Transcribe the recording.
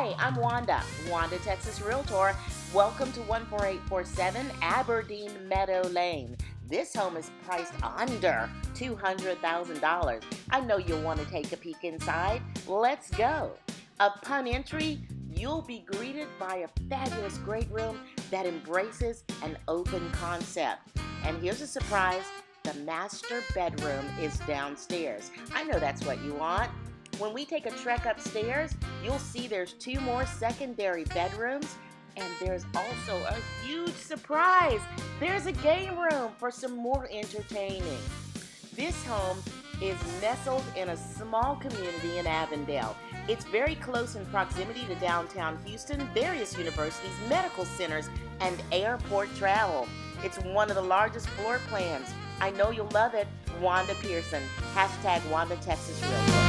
Hi, I'm Wanda, Wanda, Texas Realtor. Welcome to 14847 Aberdeen Meadow Lane. This home is priced under $200,000. I know you'll want to take a peek inside. Let's go. Upon entry, you'll be greeted by a fabulous great room that embraces an open concept. And here's a surprise, the master bedroom is downstairs. I know that's what you want. When we take a trek upstairs, you'll see there's 2 more secondary bedrooms, and there's also a huge surprise. There's a game room for some more entertaining. This home is nestled in a small community in Avondale. It's very close in proximity to downtown Houston, various universities, medical centers, and airport travel. It's one of the largest floor plans. I know you'll love it. Wanda Pearson, #Wanda Texas Realtor.